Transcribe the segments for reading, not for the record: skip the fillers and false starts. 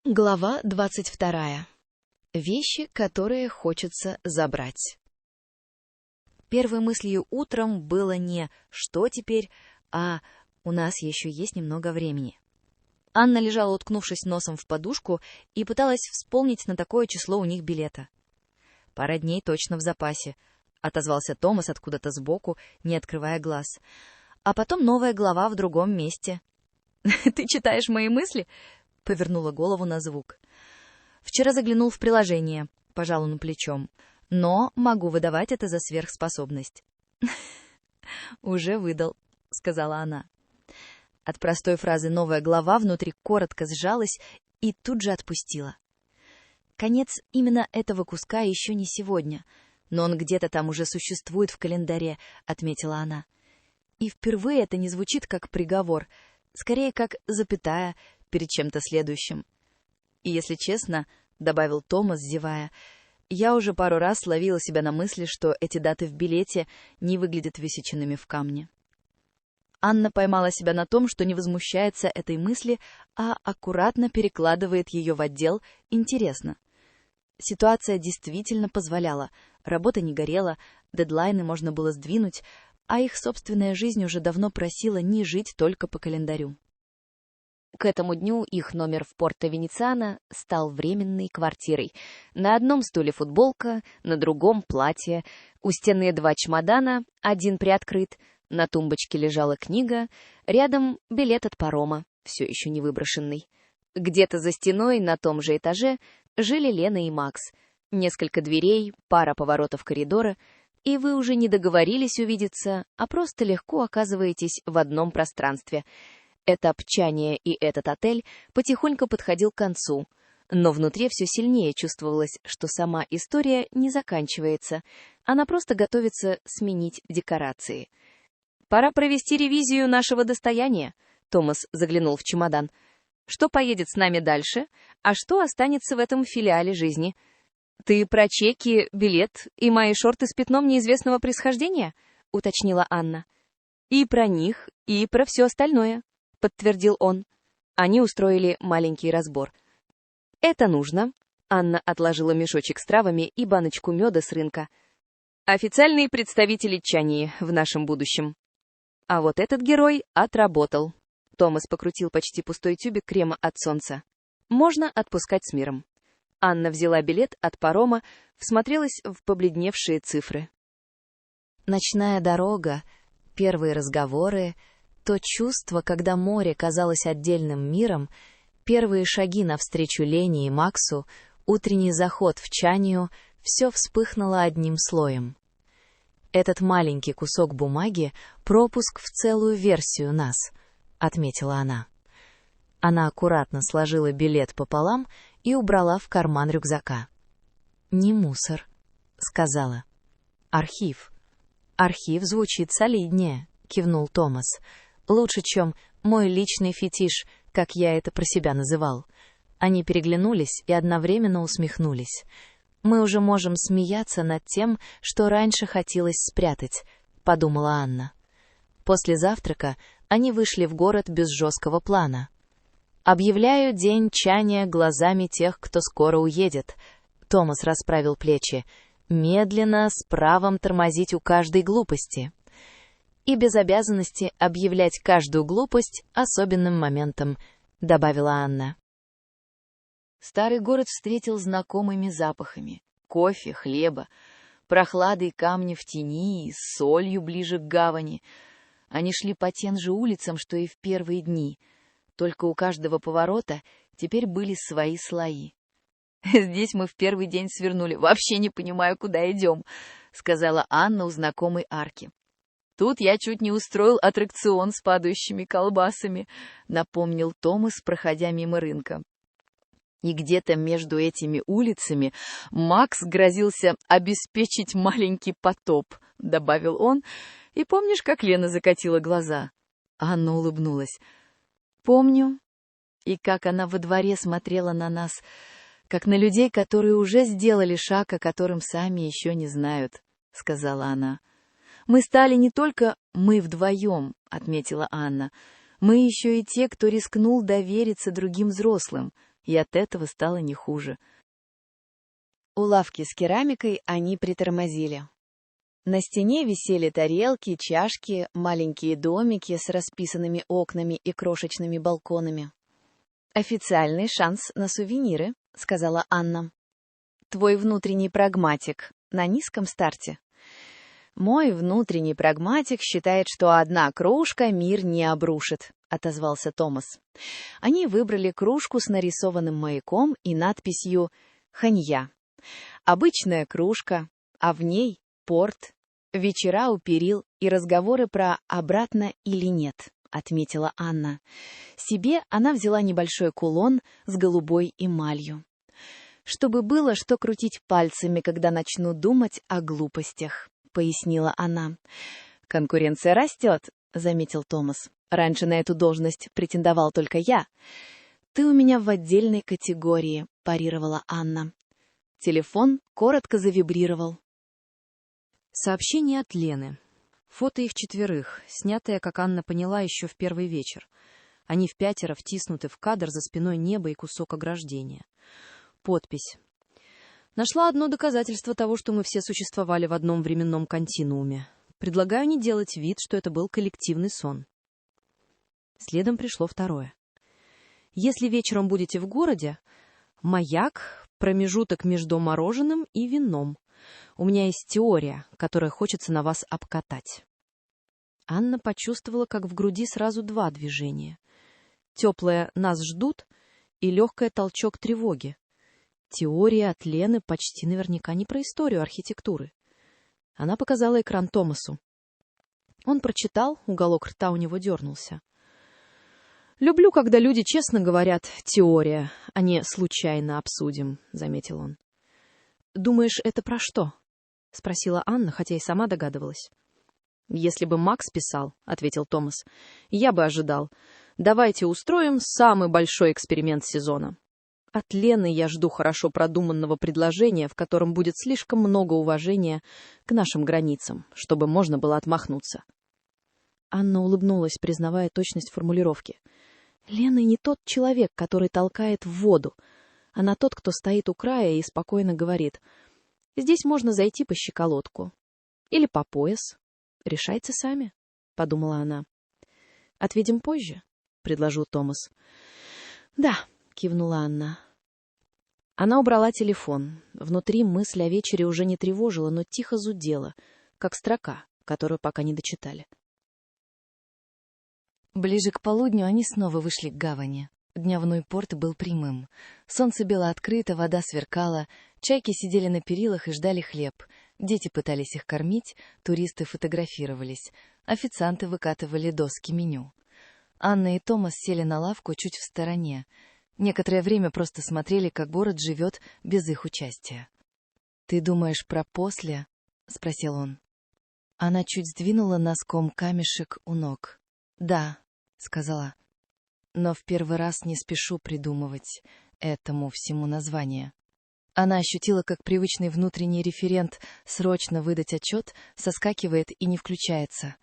Глава 22. Вещи, которые хочется забрать. Первой мыслью утром было не «что теперь?», а «у нас еще есть немного времени». Анна лежала, уткнувшись носом в подушку, и пыталась вспомнить, на такое число у них билета. «Пара дней точно в запасе», — отозвался Томас откуда-то сбоку, не открывая глаз. А потом новая глава в другом месте. «Ты читаешь мои мысли?» — повернула голову на звук. «Вчера заглянул в приложение», — пожал он плечом. «Но могу выдавать это за сверхспособность». «Уже выдал», — сказала она. От простой фразы «новая глава» внутри коротко сжалась и тут же отпустила. Конец именно этого куска еще не сегодня, но он где-то там уже существует в календаре, отметила она. И впервые это не звучит как приговор, скорее как запятая перед чем-то следующим. И если честно, добавил Томас, зевая, я уже пару раз ловила себя на мысли, что эти даты в билете не выглядят высеченными в камне. Анна поймала себя на том, что не возмущается этой мысли, а аккуратно перекладывает ее в отдел «интересно». Ситуация действительно позволяла, работа не горела, дедлайны можно было сдвинуть, а их собственная жизнь уже давно просила не жить только по календарю. К этому дню их номер в Порто-Венециано стал временной квартирой. На одном стуле футболка, на другом платье, у стены 2 чемодана, один приоткрыт, на тумбочке лежала книга, рядом билет от парома, все еще не выброшенный. Где-то за стеной на том же этаже жили Лена и Макс. Несколько дверей, пара поворотов коридора, и вы уже не договорились увидеться, а просто легко оказываетесь в одном пространстве. Этап чания и этот отель потихоньку подходил к концу, но внутри все сильнее чувствовалось, что сама история не заканчивается, она просто готовится сменить декорации. «Пора провести ревизию нашего достояния», — Томас заглянул в чемодан. «Что поедет с нами дальше, а что останется в этом филиале жизни? Ты про чеки, билет и мои шорты с пятном неизвестного происхождения?» — уточнила Анна. «И про них, и про все остальное», — подтвердил он. Они устроили маленький разбор. «Это нужно». Анна отложила мешочек с травами и баночку меда с рынка. «Официальные представители Чании в нашем будущем. А вот этот герой отработал». Томас покрутил почти пустой тюбик крема от солнца. «Можно отпускать с миром». Анна взяла билет от парома, всмотрелась в побледневшие цифры. Ночная дорога, первые разговоры, то чувство, когда море казалось отдельным миром, первые шаги навстречу Лене и Максу, утренний заход в Чанию — все вспыхнуло одним слоем. «Этот маленький кусок бумаги — пропуск в целую версию нас», — отметила она. Она аккуратно сложила билет пополам и убрала в карман рюкзака. «Не мусор», — сказала. «Архив». «Архив звучит солиднее», — кивнул Томас. «Лучше, чем мой личный фетиш, как я это про себя называл». Они переглянулись и одновременно усмехнулись. «Мы уже можем смеяться над тем, что раньше хотелось спрятать», — подумала Анна. После завтрака они вышли в город без жесткого плана. «Объявляю день чания глазами тех, кто скоро уедет», — Томас расправил плечи. «Медленно, с правом тормозить у каждой глупости. И без обязанности объявлять каждую глупость особенным моментом», — добавила Анна. Старый город встретил знакомыми запахами: кофе, хлеба, прохладой камня в тени и солью ближе к гавани. Они шли по тем же улицам, что и в первые дни, только у каждого поворота теперь были свои слои. «Здесь мы в первый день свернули, вообще не понимаю, куда идем», — сказала Анна у знакомой арки. «Тут я чуть не устроил аттракцион с падающими колбасами», — напомнил Томас, проходя мимо рынка. И где-то между этими улицами Макс грозился обеспечить маленький потоп, — добавил он. И помнишь, как Лена закатила глаза? Анна улыбнулась. Помню. И как она во дворе смотрела на нас, как на людей, которые уже сделали шаг, о котором сами еще не знают, — сказала она. Мы стали не только мы вдвоем, — отметила Анна. Мы еще и те, кто рискнул довериться другим взрослым, и от этого стало не хуже. У лавки с керамикой они притормозили. На стене висели тарелки, чашки, маленькие домики с расписанными окнами и крошечными балконами. «Официальный шанс на сувениры», — сказала Анна. «Твой внутренний прагматик на низком старте». «Мой внутренний прагматик считает, что одна кружка мир не обрушит», — отозвался Томас. Они выбрали кружку с нарисованным маяком и надписью «Ханья». Обычная кружка, а в ней порт, вечера у перил и разговоры про «обратно или нет», — отметила Анна. Себе она взяла небольшой кулон с голубой эмалью. «Чтобы было что крутить пальцами, когда начну думать о глупостях», — пояснила она. «Конкуренция растет», — заметил Томас. «Раньше на эту должность претендовал только я». «Ты у меня в отдельной категории», — парировала Анна. Телефон коротко завибрировал. Сообщение от Лены. Фото их четверых, снятое, как Анна поняла, еще в первый вечер. Они впятеро втиснуты в кадр, за спиной небо и кусок ограждения. Подпись. Нашла одно доказательство того, что мы все существовали в одном временном континууме. Предлагаю не делать вид, что это был коллективный сон. Следом пришло второе. Если вечером будете в городе, маяк, промежуток между мороженым и вином. У меня есть теория, которая хочется на вас обкатать. Анна почувствовала, как в груди сразу два движения. Теплое «нас ждут» и легкое толчок тревоги. Теория от Лены почти наверняка не про историю архитектуры. Она показала экран Томасу. Он прочитал, уголок рта у него дернулся. «Люблю, когда люди честно говорят «теория», а не «случайно обсудим», — заметил он. «Думаешь, это про что?» — спросила Анна, хотя и сама догадывалась. «Если бы Макс писал», — ответил Томас, — «я бы ожидал. Давайте устроим самый большой эксперимент сезона. От Лены я жду хорошо продуманного предложения, в котором будет слишком много уважения к нашим границам, чтобы можно было отмахнуться». Анна улыбнулась, признавая точность формулировки. Лена не тот человек, который толкает в воду. Она тот, кто стоит у края и спокойно говорит: «Здесь можно зайти по щиколотку. Или по пояс. Решайте сами», — подумала она. «Отведем позже», — предложил Томас. «Да», — кивнула Анна. Она убрала телефон. Внутри мысль о вечере уже не тревожила, но тихо зудела, как строка, которую пока не дочитали. Ближе к полудню они снова вышли к гавани. Дневной порт был прямым. Солнце было открыто, вода сверкала, чайки сидели на перилах и ждали хлеб. Дети пытались их кормить, туристы фотографировались, официанты выкатывали доски меню. Анна и Томас сели на лавку чуть в стороне. Некоторое время просто смотрели, как город живет без их участия. «Ты думаешь про после?» — спросил он. Она чуть сдвинула носком камешек у ног. «Да», — сказала. «Но в первый раз не спешу придумывать этому всему название». Она ощутила, как привычный внутренний референт «срочно выдать отчет» соскакивает и не включается.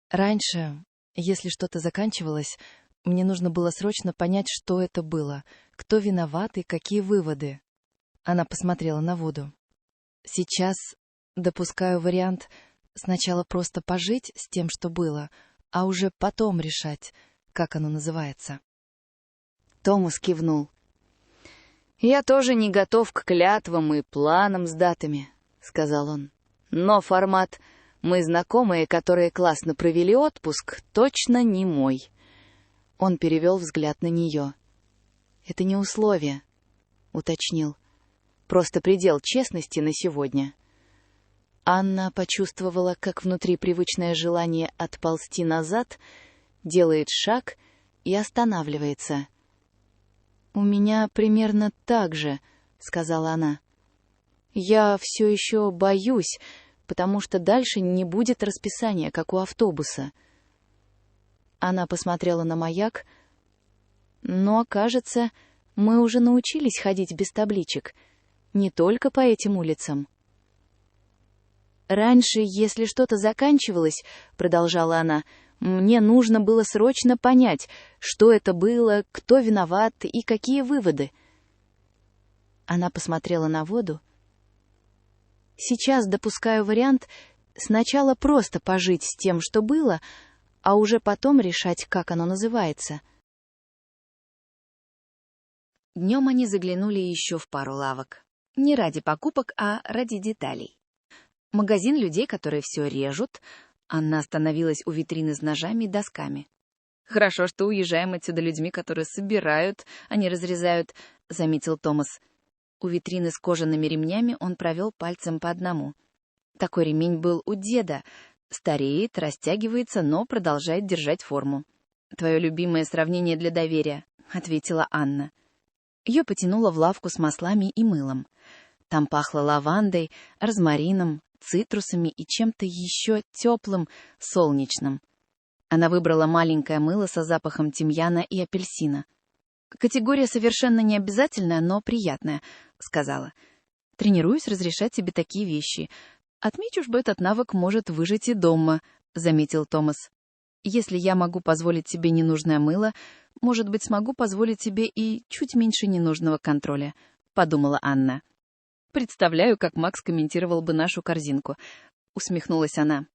Раньше, если что-то заканчивалось, мне нужно было срочно понять, что это было, кто виноват и какие выводы. Она посмотрела на воду. Сейчас допускаю вариант сначала просто пожить с тем, что было, а уже потом решать, как оно называется. Томас кивнул. «Я тоже не готов к клятвам и планам с датами», — сказал он. «Но формат «мы знакомые, которые классно провели отпуск» точно не мой». Он перевел взгляд на нее. «Это не условие», — уточнил. «Просто предел честности на сегодня». Анна почувствовала, как внутри привычное желание отползти назад, делает шаг и останавливается. «У меня примерно так же», — сказала она. «Я все еще боюсь, потому что дальше не будет расписания, как у автобуса». Она посмотрела на маяк. «Но, кажется, мы уже научились ходить без табличек, не только по этим улицам». «Раньше, если что-то заканчивалось, — продолжала она, — Мне нужно было срочно понять, что это было, кто виноват и какие выводы. Она посмотрела на воду. Сейчас допускаю вариант сначала просто пожить с тем, что было, а уже потом решать, как оно называется. Днем они заглянули еще в пару лавок. Не ради покупок, а ради деталей. Магазин людей, которые все режут. Анна остановилась у витрины с ножами и досками. «Хорошо, что уезжаем отсюда людьми, которые собирают, а не разрезают», — заметил Томас. У витрины с кожаными ремнями он провел пальцем по одному. Такой ремень был у деда. Стареет, растягивается, но продолжает держать форму. «Твое любимое сравнение для доверия», — ответила Анна. Ее потянуло в лавку с маслами и мылом. Там пахло лавандой, розмарином, цитрусами и чем-то еще теплым, солнечным. Она выбрала маленькое мыло со запахом тимьяна и апельсина. «Категория совершенно не обязательная, но приятная», — сказала. «Тренируюсь разрешать тебе такие вещи. Отмечу, что этот навык может выжить и дома», — заметил Томас. «Если я могу позволить себе ненужное мыло, может быть, смогу позволить себе и чуть меньше ненужного контроля», — подумала Анна. «Представляю, как Макс комментировал бы нашу корзинку», — усмехнулась она.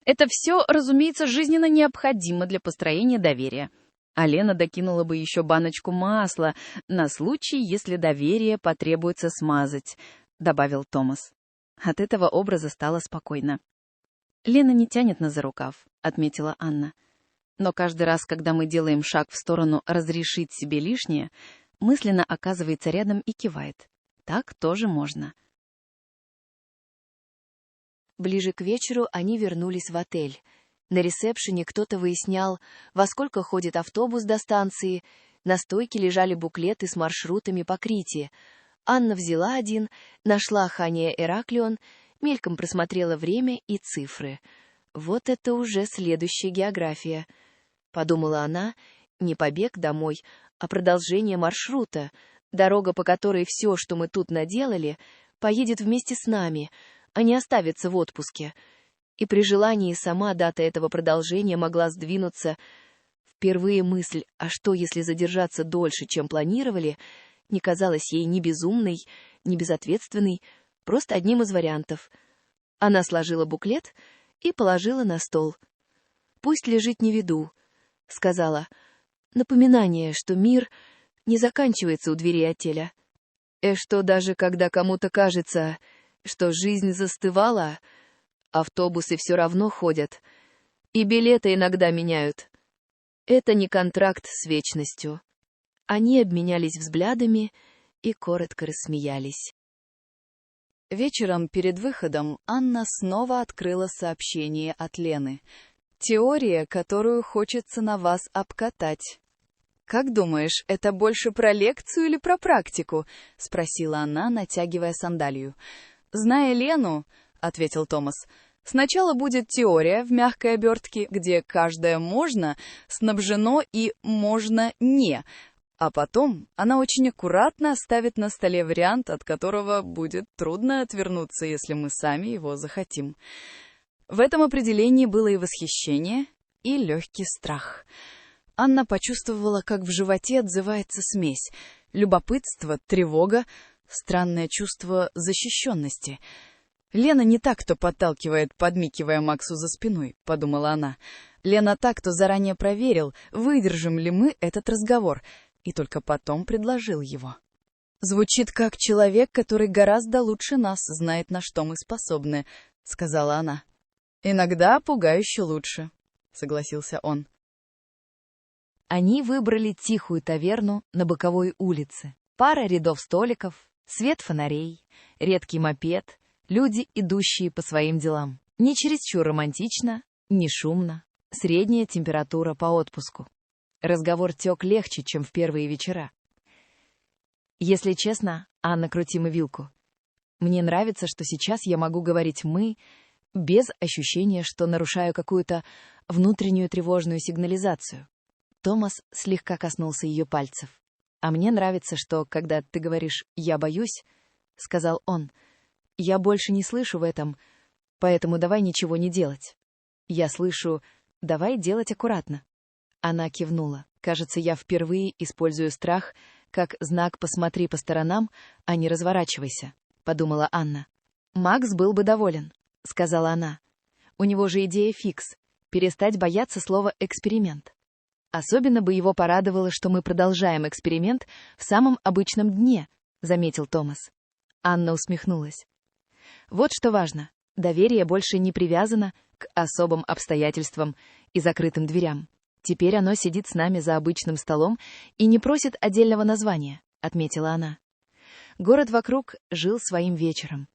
«Это все, разумеется, жизненно необходимо для построения доверия. А Лена докинула бы еще баночку масла на случай, если доверие потребуется смазать», — добавил Томас. От этого образа стало спокойно. «Лена не тянет нас за рукав», — отметила Анна. «Но каждый раз, когда мы делаем шаг в сторону разрешить себе лишнее, мысленно оказывается рядом и кивает. Так тоже можно». Ближе к вечеру они вернулись в отель. На ресепшене кто-то выяснял, во сколько ходит автобус до станции. На стойке лежали буклеты с маршрутами по Крите. Анна взяла один, нашла Хания Эраклион, мельком просмотрела время и цифры. «Вот это уже следующая география», — подумала она, не побег домой, а продолжение маршрута, дорога, по которой все, что мы тут наделали, поедет вместе с нами, а не оставится в отпуске. И при желании сама дата этого продолжения могла сдвинуться. Впервые мысль, а что, если задержаться дольше, чем планировали, не казалась ей ни безумной, ни безответственной, просто одним из вариантов. Она сложила буклет и положила на стол. «Пусть лежит не в виду», — сказала. «Напоминание, что мир не заканчивается у двери отеля. И что даже когда кому-то кажется, что жизнь застывала, автобусы все равно ходят, и билеты иногда меняют. Это не контракт с вечностью». Они обменялись взглядами и коротко рассмеялись. Вечером перед выходом Анна снова открыла сообщение от Лены. «Теория, которую хочется на вас обкатать». «Как думаешь, это больше про лекцию или про практику?» — спросила она, натягивая сандалию. «Зная Лену», — ответил Томас, — «сначала будет теория в мягкой обертке, где каждое «можно» снабжено и «можно не», а потом она очень аккуратно оставит на столе вариант, от которого будет трудно отвернуться, если мы сами его захотим». В этом определении было и восхищение, и легкий страх. Анна почувствовала, как в животе отзывается смесь: любопытство, тревога, странное чувство защищенности. «Лена не так, кто подталкивает, подмигивая Максу за спиной», — подумала она. «Лена так, кто заранее проверил, выдержим ли мы этот разговор, и только потом предложил его». «Звучит как человек, который гораздо лучше нас знает, на что мы способны», — сказала она. «Иногда пугающе лучше», — согласился он. Они выбрали тихую таверну на боковой улице. Пара рядов столиков, свет фонарей, редкий мопед, люди, идущие по своим делам. Не чересчур романтично, не шумно, средняя температура по отпуску. Разговор тек легче, чем в первые вечера. «Если честно, Анна, крутим и вилку. Мне нравится, что сейчас я могу говорить «мы», без ощущения, что нарушаю какую-то внутреннюю тревожную сигнализацию». Томас слегка коснулся ее пальцев. «А мне нравится, что, когда ты говоришь «я боюсь», — сказал он, — «я больше не слышу в этом, поэтому давай ничего не делать. Я слышу Давай делать аккуратно. Она кивнула. Кажется, я впервые использую страх как знак «посмотри по сторонам», а не «разворачивайся», — подумала Анна. «Макс был бы доволен», — сказала она. «У него же идея фикс — перестать бояться слова «эксперимент». Особенно бы его порадовало, что мы продолжаем эксперимент в самом обычном дне», — заметил Томас. Анна усмехнулась. «Вот что важно. Доверие больше не привязано к особым обстоятельствам и закрытым дверям. Теперь оно сидит с нами за обычным столом и не просит отдельного названия», — отметила она. Город вокруг жил своим вечером.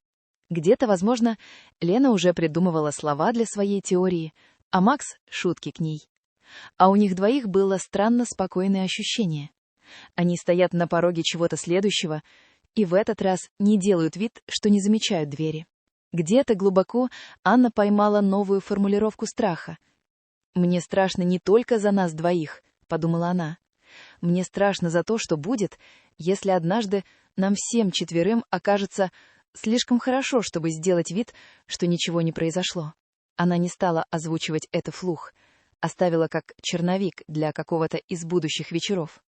Где-то, возможно, Лена уже придумывала слова для своей теории, а Макс — шутки к ней. А у них двоих было странно спокойное ощущение. Они стоят на пороге чего-то следующего и в этот раз не делают вид, что не замечают двери. Где-то глубоко Анна поймала новую формулировку страха. «Мне страшно не только за нас двоих», — подумала она. «Мне страшно за то, что будет, если однажды нам всем четверым окажется слишком хорошо, чтобы сделать вид, что ничего не произошло». Она не стала озвучивать это вслух, оставила как черновик для какого-то из будущих вечеров.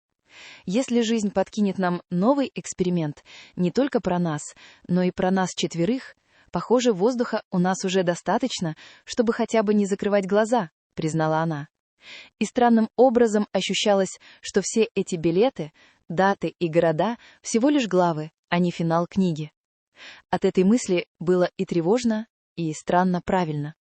Если жизнь подкинет нам новый эксперимент, не только про нас, но и про нас четверых, похоже, воздуха у нас уже достаточно, чтобы хотя бы не закрывать глаза, признала она. И странным образом ощущалось, что все эти билеты, даты и города всего лишь главы, а не финал книги. От этой мысли было и тревожно, и странно правильно.